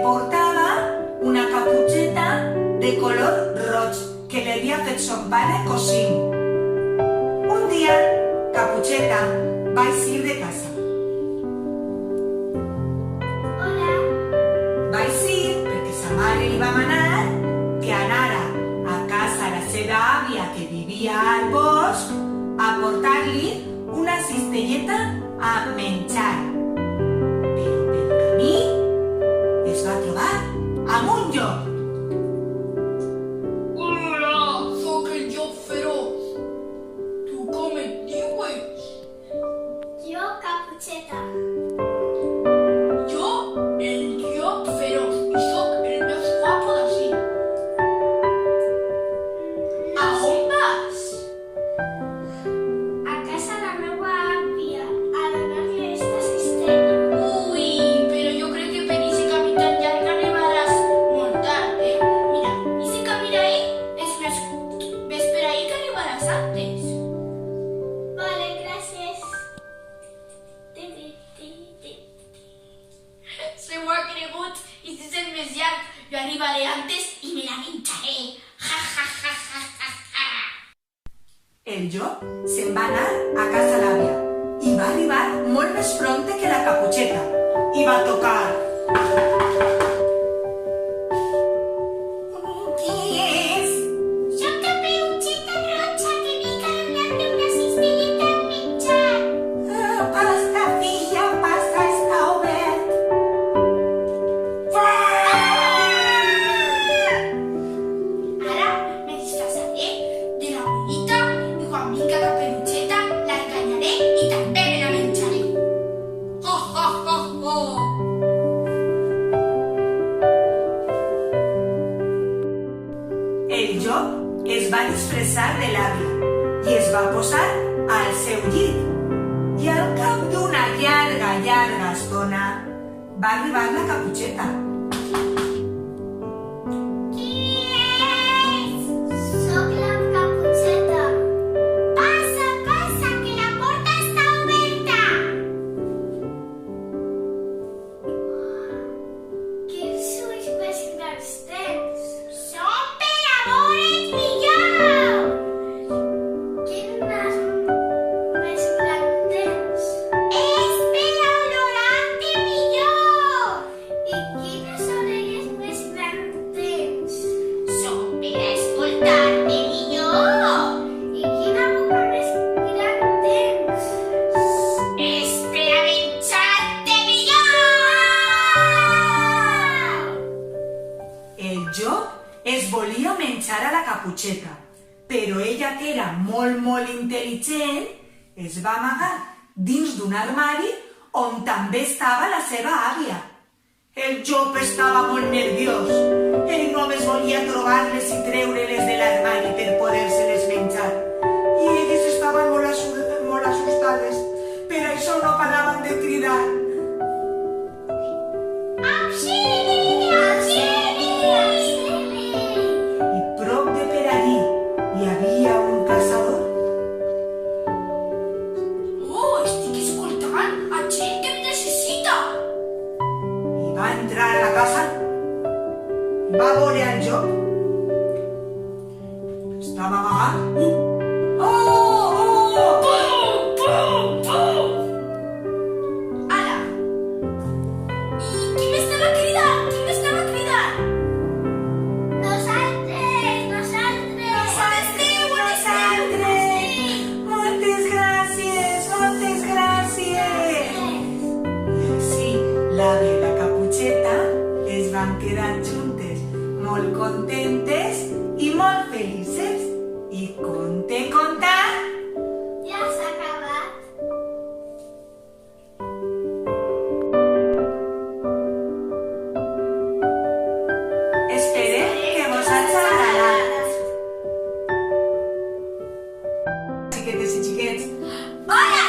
portava una caputxeta de color roig que li havia fet son pare cosint. Un dia, Caputxeta va eixir de casa. Hola. Va eixir perquè sa mare li va manar que anara a casa la seva àvia que vivia al bosc a portar-li una cistelleta a menjar. Però pel camí es va trobar amb un llop. Hola, sóc el llop feroç. Tu com et dius? Jo, Caputxeta. Jo, el llop feroç, i sóc el més guapo d'ací. A on vas? A casa la meua àvia, a donar-li esta cistella. Ui, però jo crec que per ese camí tan llarg arribaràs molt tard, Mira, ese camí d'ahí és més curt. Ves per ahí que arribaràs antes. Vale, gràcies. Se ho ha cregut i si és el més llarg, jo arribaré antes i me la menjaré. Ja, ja, ja, ja, ja, ja. El llop se'n va anar a casa l'àvia i va arribar molt més prompte que la Caputxeta i va tocar. Qui és? Soc Caputxeta roja que vinc a donar-te una cistelleta a menjar. Pasta, filla, pasta, està obert. Ara me disfressaré de la bonita i quan vinga Caputxeta la enganyaré i també me la menjaré. Ho, ho, ho, ho. El llop es va disfressar de l'àvia i es va posar al seu llit. I al cap d'una llarga estona va arribar la Caputxeta. Qui és? Soc la Caputxeta. Passa, passa, que la porta està oberta. Quins ulls més grans tens? Són per a veure't millor. Quin nas més gran tens? És per a olorar-te millor. I quines orelles més grans tens? Són per a escoltar-te millor. I quina boca més gran tens? És per a menjar-te millor. El llop es volia menjar a la Caputxeta, però ella, que era molt intel·ligent, es va amagar dins d'un armari on també estava la seva àvia. El llop estava molt nerviós. Ell només volia trobar-les i treure-les de l'armari per poder-se-les menjar. I elles estaven molt assustades. Per això no paraven de cridar. Auxili! Auxili! Auxili! I prop de per allí hi havia un caçador. Oh, estic escoltant a gent que em necessita. I va entrar a la casa, va veure el llop. Estava amagat. Pum, pum, pum. Ara. I qui m'estava cridant? Qui m'estava cridant? Nosaltres! Moltes gràcies, moltes gràcies. I així l'àvia i la Caputxeta es van quedar juntes, molt contentes i molt felices. I conte contar. Ja s'ha acabat. Esperem que vos hagi agradat. Xiquetes i xiquets, Hola,